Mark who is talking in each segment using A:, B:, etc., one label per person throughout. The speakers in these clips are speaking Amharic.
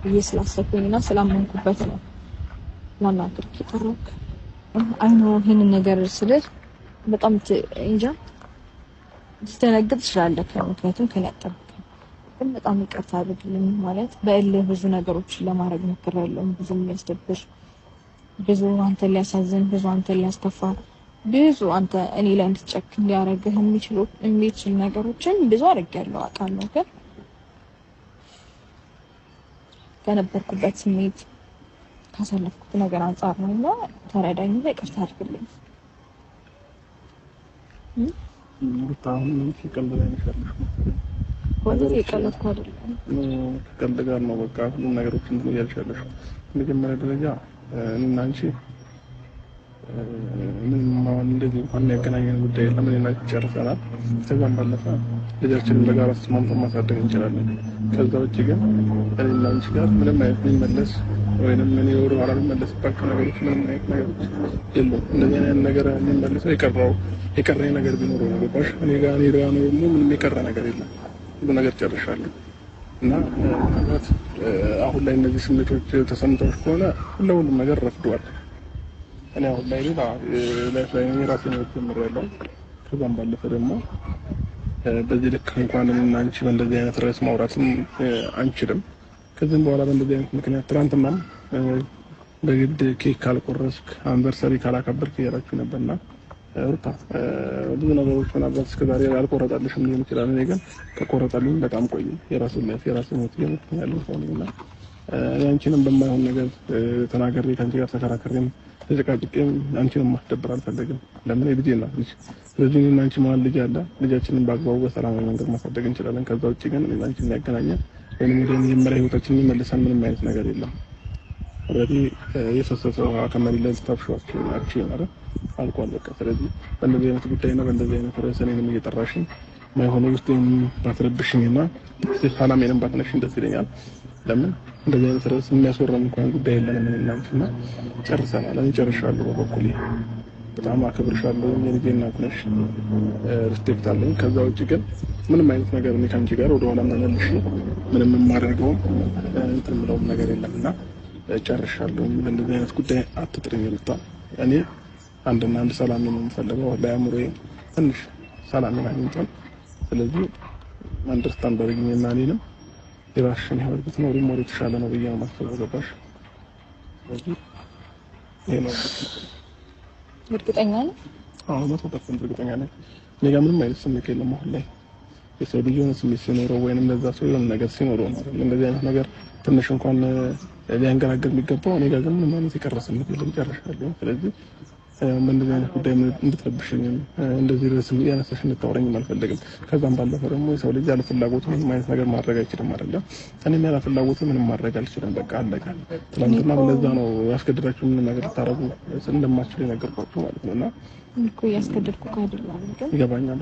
A: ብዬ ስላሰብኩኝና ስላመንኩበት ነው ላናግርህ የጠራሁት። አይኖ ይሄንን ነገር ስልህ በጣም እንጃ ልትደነግጥ ትችላለህ፣ ምክንያቱም ከኔ አጠብቀኝ። ግን በጣም ይቅርታ አድርግልኝ። ማለት በእልህ ብዙ ነገሮችን ለማድረግ ሞክሬያለሁ። ብዙ የሚያስደብር፣ ብዙ አንተን ሊያሳዝን፣ ብዙ አንተን ሊያስከፋ፣ ብዙ አንተ እኔ ላይ እንድትጨክን ሊያደርግህ የሚችል ነገሮችን ብዙ አድርጌያለሁ አውቃለሁ። ግን ከነበርኩበት ስሜት ካሳለፍኩት ነገር አንጻር ነውና ተረዳኝ፣ ይቅርታ አድርግልኝ።
B: በጣም ቀልድ ላይ ነሻለሽ
A: ወንድ የቀለድኩ አይደለም።
B: ቀልድ ጋር ነው በቃ ሁሉም ነገሮችን እንትን እያልሻለሽ። መጀመሪያ ደረጃ እና አንቺ ምን ማን እንደዚህ እንኳን ያገናኘን ጉዳይ የለም። እኔና አንቺ ጨርሰናል። ከዛም ባለፈ ልጃችንን በጋራ ተስማምተን ማሳደግ እንችላለን። ከዛ ውጪ ግን እኔና አንቺ ጋር ምንም አይነት የሚመለስ ወይንም እኔ ወደ ኋላ የምመለስባቸው ነገሮች ምንም አይነት ነገሮች የሉም። እንደዚህ አይነት ነገር የሚመለሰው የቀረኝ ነገር ቢኖረው ነው። ገባሽ? እኔ ጋር ነው ምንም የቀረ ነገር የለም። ሁሉ ነገር ጨርሻለሁ እና ምናልባት አሁን ላይ እነዚህ ስሜቶች ተሰምተውሽ ከሆነ ሁሉም ነገር ረፍዷል። እኔ አሁን ላይ ላይ ራሴን ጀምሬያለሁ። ከዛም ባለፈ ደግሞ በዚህ ልክ እንኳን እኔና አንቺ በእንደዚህ አይነት ርዕስ ማውራትም አንችልም። ከዚህም በኋላ በእንደዚህ አይነት ምክንያት ትናንትናም በግድ ኬክ ካልቆረስክ አንቨርሰሪ ካላከበርክ እያላችሁ ነበርና ሩታ ብዙ ነገሮች ምናልባት እስከዛሬ አልቆረጣልሽም ሊሆን ይችላል። እኔ ግን ከቆረጣልኝ በጣም ቆይ የራሴን ላይፍ የራሴን ህይወት ያለው ሰው ነኝና አንቺንም በማይሆን ነገር ተናገሬ ከአንቺ ጋር ተከራከሬም ተጨቃጭቄም አንቺንም ማስደበር አልፈልግም። ለምን ልጄ ናት ልጅ። ስለዚህ እኔና አንቺ መሀል ልጅ አለ። ልጃችንን በአግባቡ በሰላማዊ መንገድ ማሳደግ እንችላለን። ከዛ ውጪ ግን እኔና አንቺ የሚያገናኘን ወይንም ወደ መጀመሪያ ህይወታችን የሚመልሰን ምንም አይነት ነገር የለም። ኦልሬዲ የፈሰሰው ውሃ ከመሬት ላይ ስታፍሽዋችሁ ናችሁ ማለት አልቋል በቃ። ስለዚህ በእንደዚህ አይነት ጉዳይና በእንደዚህ አይነት ርዕስ እኔንም እየጠራሽኝ ማይሆነ ውስጤን ባትረብሽኝና ሰላሜንም ባትነሽኝ ደስ ይለኛል። ለምን እንደዚህ አይነት ርዕስ የሚያስወራን እንኳን ጉዳይ የለንም። እኔና አንቺና ጨርሰናል። እኔ ጨርሻለሁ በበኩሌ። በጣም አክብርሻለሁ። የልጄ እናት ነሽ፣ ሪስፔክት አለኝ። ከዛ ውጪ ግን ምንም አይነት ነገር እኔ ከአንቺ ጋር ወደኋላ መመልሽ ምንም የማደርገው እንትን የምለውም ነገር የለምና ጨርሻለሁ። እንደዚህ አይነት ጉዳይ አትጥሪኝ ሩታ። እኔ አንድና አንድ ሰላም ነው የምፈልገው። ለአእምሮዬ ትንሽ ሰላም አግኝቷል። ስለዚህ አንደርስታንድ አድርጊኝና እኔንም የራስሽን ህይወት ብትኖሪ ሞር የተሻለ ነው ብዬ ነው የማስበው። ገባሽ? ስለዚህ ይሄ ነው።
A: እርግጠኛ ነኝ?
B: አዎ 100% እርግጠኛ ነኝ። እኔ ጋር ምንም አይነት ስሜት የለም አሁን ላይ። የሰው ልጅ የሆነ ስሜት ሲኖረው ወይንም ለዛ ሰው የሆነ ነገር ሲኖረው ነው እንደዚህ አይነት ነገር ትንሽ እንኳን ሊያንገራግር የሚገባው። እኔ ጋር ግን ምንም አይነት የቀረ ስሜት የለም። ጨርሻለሁ። ስለዚህ እንደዚህ አይነት ጉዳይ እንድትረብሽኝ እንደዚህ ርዕስ ያነሳሽ እንድታወራኝም አልፈልግም። ከዛም ባለፈ ደግሞ የሰው ልጅ ያለ ፍላጎቱ ምንም አይነት ነገር ማድረግ አይችልም አይደለም። እኔም ያለ ፍላጎቱ ምንም ማድረግ አልችልም። በቃ አለቀ። ትናንትና ለዛ ነው ያስገድዳችሁ ምንም ነገር ልታረጉ እንደማትችሉ የነገርኳችሁ ማለት ነውና
A: እኮ ያስገድድኩ አይደለም። ግን
B: ይገባኛል።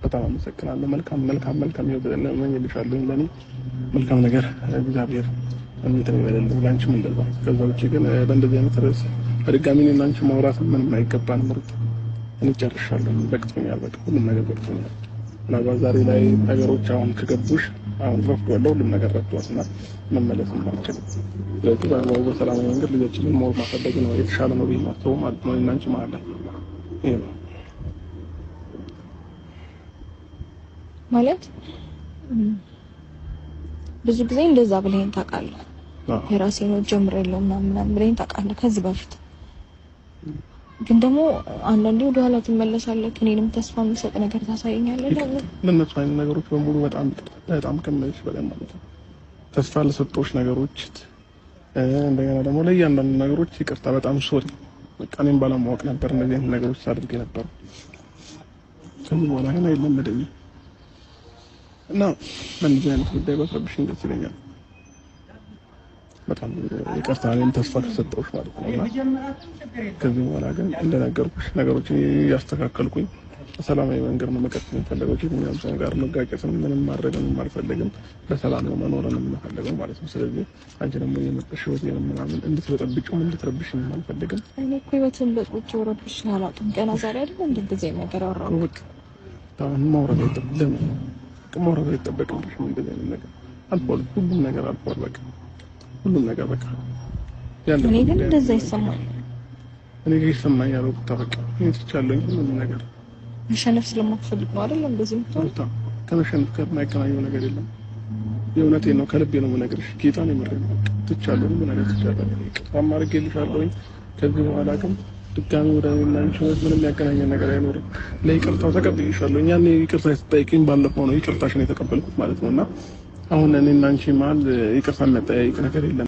B: በጣም አመሰግናለሁ። መልካም ህይወት እመኝልሻለሁ። ለኔ መልካም ነገር እግዚአብሔር እንትን ይበልልኝ፣ ላንቺም እንደዛ። ከዛ ውጪ ግን በእንደዚህ አይነት ርዕስ በድጋሚ እኔና አንቺ ማውራት ምንም አይገባንም። ምርጥ እኔ ጨርሻለሁ። በቅቶኛል። በቃ ሁሉም ነገር በቅቶኛል። ምናልባት ዛሬ ላይ ነገሮች አሁን ከገቡሽ አሁን ረፍዷል፣ ሁሉም ነገር ረፍዷልና መመለስም አልችልም። ስለዚህ በአግባቡ በሰላማዊ መንገድ ልጆችን ሞር ማሳደግ ነው የተሻለ ነው ብዬ ማስበው ማለት ነው። እኔና አንቺ መሀል ላይ ይሄ ነው
A: ማለት ብዙ ጊዜ እንደዛ ብለኸኝ ታውቃለህ። የራሴን ነው ጀምሬያለሁ ምናምን ብለኸኝ ታውቃለህ ከዚህ በፊት። ግን ደግሞ አንዳንዴ ወደ ኋላ ትመለሳለህ። እኔንም ተስፋ የሚሰጥ ነገር ታሳየኛለህ።
B: ለነሱ አይነት ነገሮች በሙሉ በጣም ከመልሽ በላይ ማለት ነው ተስፋ ለሰጠሁሽ ነገሮች እንደገና ደግሞ ለእያንዳንዱ ነገሮች ይቅርታ በጣም ሶሪ። በቃ እኔም ባለማወቅ ነበር እንደዚህ አይነት ነገሮች ሳደርግ ነበር። ከዚህ በኋላ ግን አይለመደኝም እና በእንደዚህ አይነት ጉዳይ ባትረብሽኝ ደስ ይለኛል። በጣም ይቅርታ እኔም ተስፋ ከሰጠሁሽ ማለት ነው። እና ከዚህ በኋላ ግን እንደነገርኩሽ ነገሮችን ያስተካከልኩኝ በሰላማዊ መንገድ ነው መቀጠል የምፈልገው። ከየትኛውም ሰው ጋር መጋጨትም ምንም ማድረግም አልፈልግም። በሰላም ነው መኖርን የምፈልገው ማለት ነው። ስለዚህ አንቺ ደግሞ የመጣሽ ህይወቴን ምናምን እንድትበጠብጪው እንድትረብሽኝ አልፈልግም።
A: እኔ እኮ ህይወትን በጥብጬው ረብሽ አላውቅም። ገና ዛሬ አይደል እንደዚህ ነገር አወራሁ።
B: በቃ ታውን ማውራት አይጠበቅብሽም። እንደዚህ አይነት ነገር አልፏል። ሁሉም ነገር አልፏል። በቃ ሁሉም ነገር በቃ ያለ
A: እኔ ግን እንደዛ ይሰማኝ
B: እኔ ግን ይሰማኛል ወጣ በቃ እኔ ትቻለኝ ሁሉም ነገር
A: መሸነፍ ስለማትፈልግ ነው አይደል እንደዚህ የምትሆነው
B: ከመሸነፍ ጋር የማይገናኘው ነገር የለም የእውነቴን ነው ከልቤ ነው የምነግርሽ ጌታን የምሬን ነው ትቻለሁ ሁሉ ነገር ትቻለሁ ይቅርታም አድርጌልሻለሁ ከዚህ በኋላ ግን ድጋሚ ወደ እኔና አንቺ ምንም ያገናኘን ነገር አይኖርም ለይቅርታው ተቀብዬሻለሁ ያኔ ይቅርታ ስትጠይቂኝ ባለፈው ነው ይቅርታሽን የተቀበልኩት ማለት ነውና አሁን እኔና አንቺ መሀል ይቅርታ የሚያጠያይቅ ነገር የለም